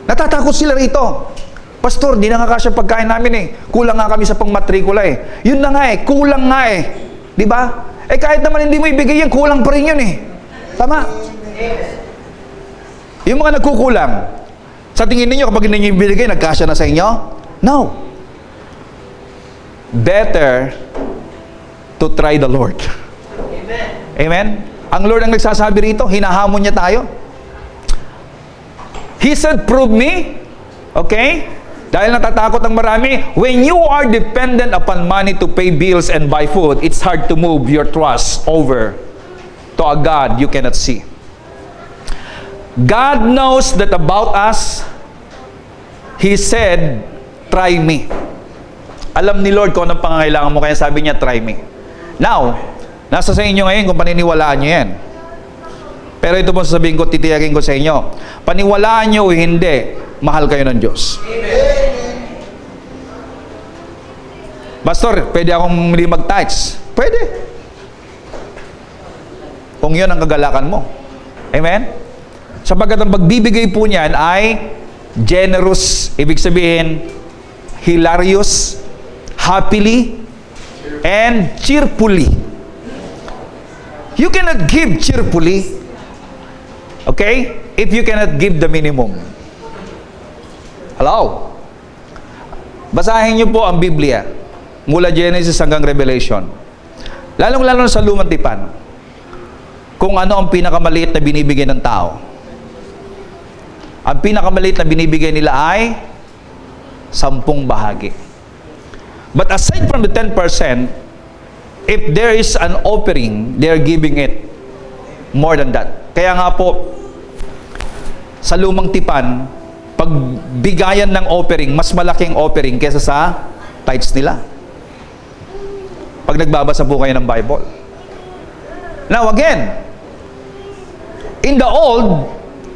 Natatakot sila rito. Pastor, di na nga kasya pagkain namin eh. Kulang nga kami sa pangmatrikula eh. Yun na nga eh, kulang nga eh. Di ba? Eh kahit naman hindi mo ibigay yan, kulang pa rin yun eh. Tama? Yung mga nagkukulang, sa tingin ninyo kapag hindi nyo ibigay, nagkasya na sa inyo? No. Better to try the Lord. Amen. Amen? Ang Lord ang nagsasabi rito, hinahamon niya tayo. He said, prove me. Okay? Dahil natatakot ang marami, when you are dependent upon money to pay bills and buy food, it's hard to move your trust over to a God you cannot see. God knows that about us. He said, try me. Alam ni Lord kung anong pangangailangan mo, kaya sabi niya, try me. Now, nasa sa inyo ngayon kung paniniwalaan nyo yan. Pero ito po sasabihin ko, titiyakin ko sa inyo. Paniwalaan nyo o hindi, mahal kayo ng Diyos. Amen. Pastor, pwede akong hindi mag-tithes? Pwede. Kung yun ang kagalakan mo. Amen? Sapagkat ang pagbibigay po niyan ay generous, ibig sabihin, hilarious, happily, and cheerfully. You cannot give cheerfully, okay, if you cannot give the minimum. Hello? Basahin niyo po ang Biblia, mula Genesis hanggang Revelation. Lalong-lalo sa Lumang Tipan. kung ano ang pinakamaliit na binibigay ng tao. Ang pinakamaliit na binibigay nila ay 10 bahagi. But aside from the 10%, if there is an offering, they are giving it more than that. Kaya nga po, sa lumang tipan, pag bigayan ng offering, mas malaking offering kesa sa tithes nila. Pag nagbabasa po kayo ng Bible. Now again, in the old,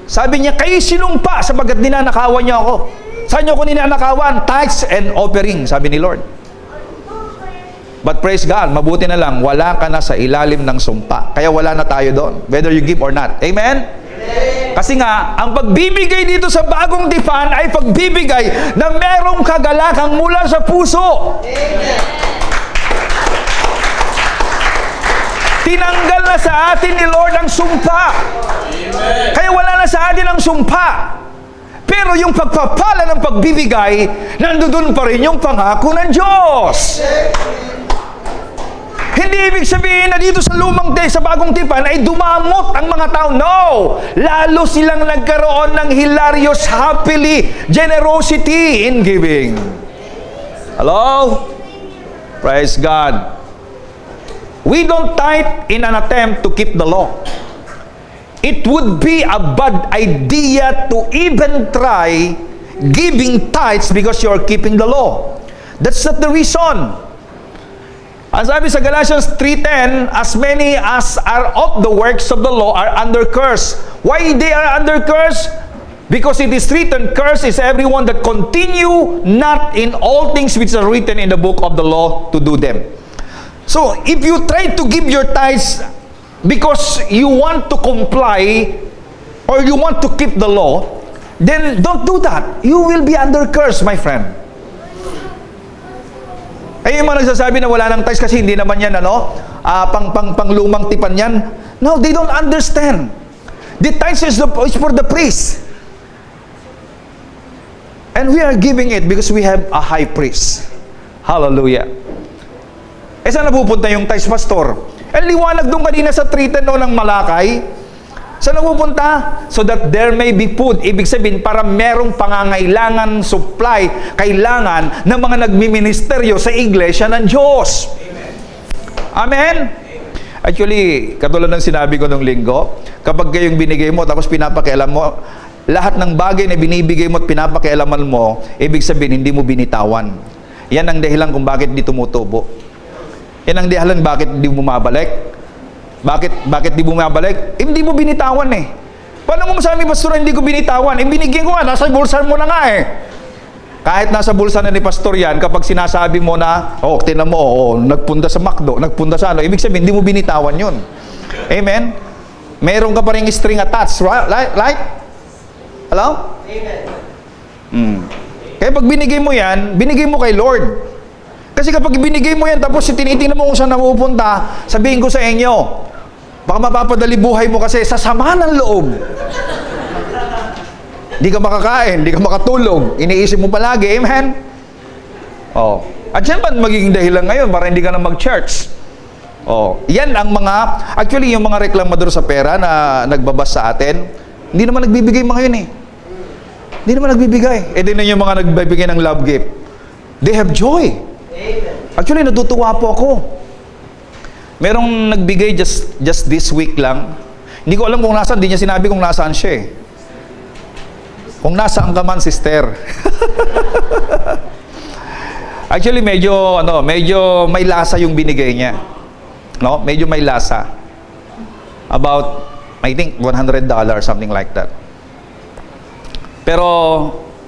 sabi niya, kayo sinumpa sapagkat ninanakawan niyo ako. Saan niyo ko ninanakawan? Tithes and offering, sabi ni Lord. But praise God, mabuti na lang, wala ka na sa ilalim ng sumpa. Kaya wala na tayo doon, whether you give or not. Amen? Kasi nga, ang pagbibigay dito sa bagong tipan ay pagbibigay na merong kagalakang mula sa puso. Tinanggal na sa atin ni Lord ang sumpa. Kaya wala na sa atin ang sumpa. Pero yung pagpapala ng pagbibigay, nandoon pa rin yung pangako ng Diyos. Hindi ibig sabihin na dito sa sa bagong tipan ay dumamot ang mga tao. No! Lalo silang nagkaroon ng hilarious, happily, generosity in giving. Hello? Praise God. We don't tithe in an attempt to keep the law. It would be a bad idea to even try giving tithes because you're keeping the law. That's not the reason. Ang sabi sa Galatians 3:10, as many as are of the works of the law are under curse. Why they are under curse? Because it is written, curse is everyone that continue not in all things which are written in the book of the law to do them. So, if you try to give your tithes because you want to comply or you want to keep the law, then don't do that. You will be under curse, my friend. Ay, yung mga nagsasabi na wala ng tithes kasi hindi naman yan, panglumang tipan yan. No, they don't understand. The tithes is for the priest. And we are giving it because we have a high priest. Hallelujah. Eh, saan napupunta yung tithes, pastor? Eh, liwanag doon kanina sa 3:10 ng Malakay. Saan napupunta? So that there may be food. Ibig sabihin, para merong pangangailangan, supply, kailangan ng mga nagmiministeryo sa iglesia ng Diyos. Amen? Actually, katulad ng sinabi ko nung linggo, kapag kayong binigay mo, tapos pinapakialam mo, lahat ng bagay na binibigay mo at pinapakialaman mo, ibig sabihin, hindi mo binitawan. Yan ang dahilan kung bakit di tumutubo. Yan ang dahilan bakit di bumabalik. Bakit di bumabalik? Hindi mo binitawan eh. Paano mo masabi, pastor, hindi ko binitawan? Binigyan ko nga, nasa bulsa mo na nga eh. Kahit nasa bulsa na ni pastor yan, kapag sinasabi mo na, tinan mo, nagpunta sa McDo, nagpunta sa ibig sabihin, hindi mo binitawan yun. Amen? Meron ka pa rin string attached, right? Hello? Amen. Kaya pag binigay mo yan, binigay mo kay Lord. Kasi kapag binigay mo yan, tapos tinitingnan mo kung saan napupunta, sabihin ko sa inyo, baka mapapadali buhay mo kasi sa sama ng loob. Hindi ka makakain, hindi ka makatulog, iniisip mo palagi, amen? At yan ba magiging dahilan ngayon para hindi ka na mag-church? Yan ang actually yung mga reklamador sa pera na nagbabas sa atin, hindi naman nagbibigay mga yun eh. Hindi naman nagbibigay. Eh din yung mga nagbibigay ng love gift. They have joy. Actually, natutuwa po ako. Merong nagbigay just this week lang. Hindi ko alam kung nasaan, hindi niya sinabi kung nasaan siya eh. Kung nasaan ka man, sister. Actually, medyo may lasa yung binigay niya. No? Medyo may lasa. About, I think, $100, something like that. Pero,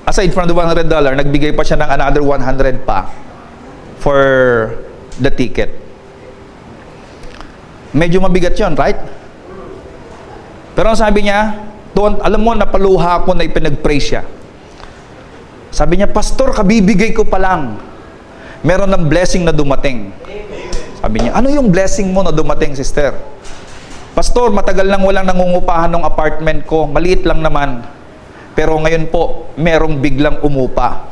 aside from the $100, nagbigay pa siya ng another 100 pa for the ticket. Medyo mabigat yun, right? Pero ang sabi niya, alam mo, napaluha ako na ipinag-pray siya. Sabi niya, pastor, kabibigay ko pa lang. Meron ng blessing na dumating. Sabi niya, ano yung blessing mo na dumating, sister? Pastor, matagal lang walang nangungupahan ng apartment ko. Maliit lang naman. Pero ngayon po, merong biglang umupa.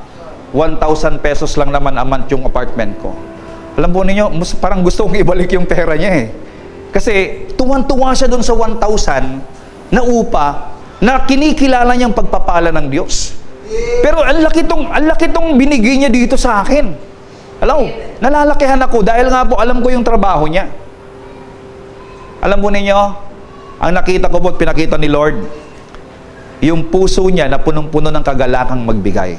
1,000 pesos lang naman a month yung apartment ko. Alam po ninyo, parang gusto kong ibalik yung pera niya eh. Kasi tuwan-tuwa siya doon sa 1,000 na upa na kinikilala niyang pagpapala ng Diyos. Pero ang laki tong binigay niya dito sa akin. Alam mo, nalalakihan ako dahil nga po alam ko yung trabaho niya. Alam po ninyo, ang nakita ko po at pinakita ni Lord, yung puso niya na punong-puno ng kagalakang magbigay.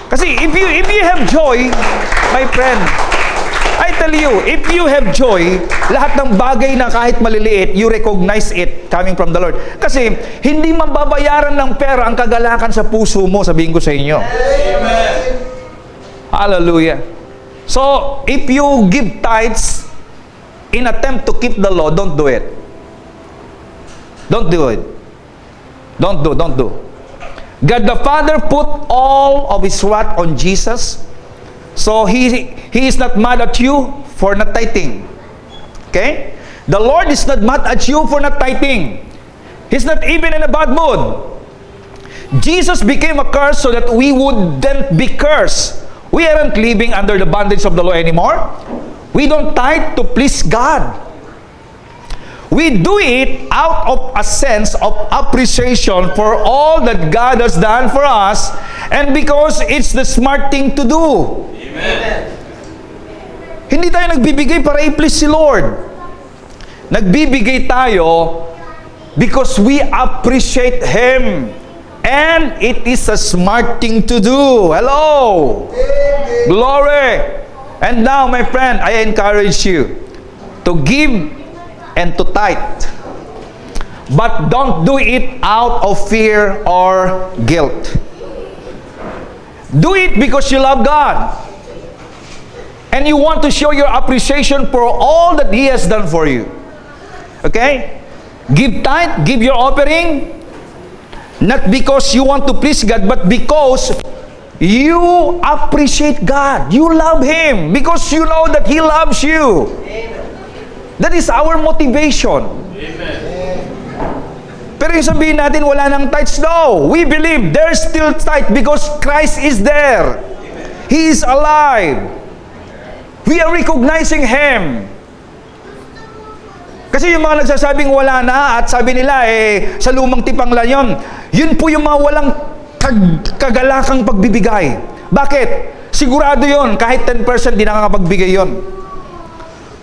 Kasi if you have joy, my friend, I tell you, if you have joy, lahat ng bagay na kahit maliliit, you recognize it coming from the Lord. Kasi hindi mababayaran ng pera ang kagalakan sa puso mo, sabihin ko sa inyo. Amen. Hallelujah. So, if you give tithes in attempt to keep the law, don't do it. Don't do it. Don't do. God the Father put all of His wrath on Jesus. So, He is not mad at you for not tithing. Okay? The Lord is not mad at you for not tithing. He's not even in a bad mood. Jesus became a curse so that we wouldn't be cursed. We aren't living under the bondage of the law anymore. We don't tithe to please God. We do it out of a sense of appreciation for all that God has done for us and because it's the smart thing to do. Amen. Hindi tayo nagbibigay para i-please si Lord. Nagbibigay tayo because we appreciate Him. And it is a smart thing to do. Hello! Amen. Glory! And now, my friend, I encourage you to give and to tithe. But don't do it out of fear or guilt. Do it because you love God. And you want to show your appreciation for all that He has done for you. Okay? Give tithe, give your offering, not because you want to please God, but because you appreciate God. You love Him because you know that He loves you. That is our motivation. Pero yung sabihin natin, wala nang tithes. No, we believe there's still tithe because Christ is there. He is alive. We are recognizing Him. Kasi yung mga nagsasabing wala na at sabi nila, sa lumang tipang lang yun po yung mga walang kagalakang pagbibigay. Bakit? Sigurado yun, kahit 10% di nakakapagbigay yun.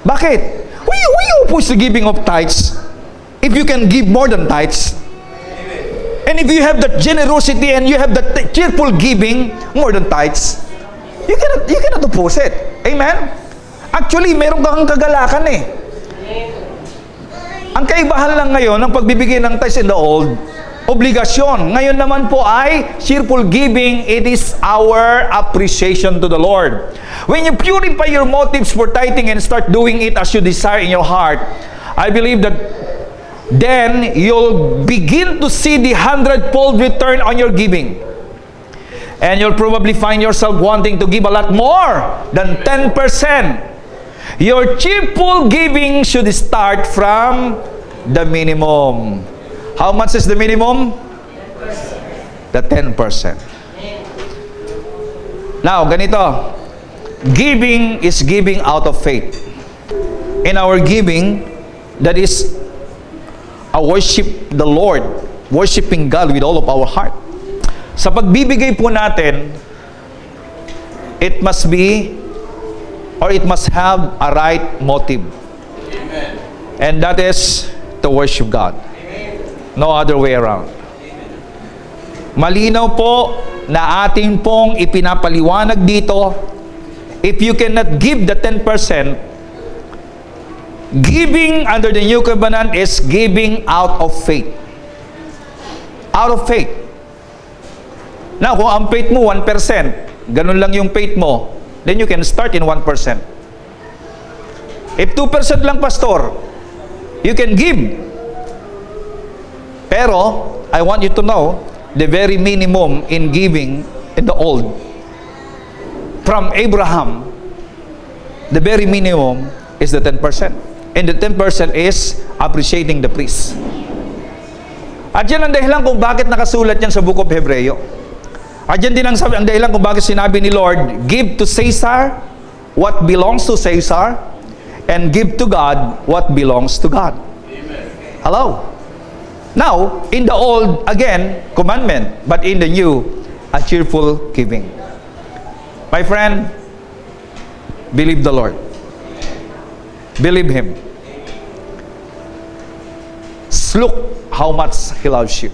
Bakit? We oppose the giving of tithes if you can give more than tithes. And if you have that generosity and you have that cheerful giving more than tithes, you cannot oppose it. Amen? Actually, meron kang kagalakan eh. Ang kaibahan lang ngayon ng pagbibigay ng tithes in the old, obligasyon. Ngayon naman po ay cheerful giving. It is our appreciation to the Lord. When you purify your motives for tithing and start doing it as you desire in your heart, I believe that then you'll begin to see the 100-fold return on your giving. And you'll probably find yourself wanting to give a lot more than 10%. Your cheerful giving should start from the minimum. How much is the minimum? 10%. The 10%. Now, ganito. Giving is giving out of faith. In our giving, that is a worship the Lord, worshiping God with all of our heart. Sa pagbibigay po natin, it must be or it must have a right motive. Amen. And that is to worship God. No other way around. Malinaw po na ating pong ipinapaliwanag dito, if you cannot give the 10%, giving under the new covenant is giving out of faith. Out of faith. Now, kung ang faith mo 1%, ganun lang yung faith mo, then you can start in 1%. If 2% lang, pastor, you can give. Pero, I want you to know, the very minimum in giving in the old, from Abraham, the very minimum is the 10%. And the 10% is appreciating the priest. At yan ang dahilan kung bakit nakasulat yan sa Book of Hebreo. At yan din ang dahilan kung bakit sinabi ni Lord, give to Caesar what belongs to Caesar, and give to God what belongs to God. Hello? Now, in the old, again, commandment, but in the new, a cheerful giving. My friend, believe the Lord. Believe Him. Look how much He loves you.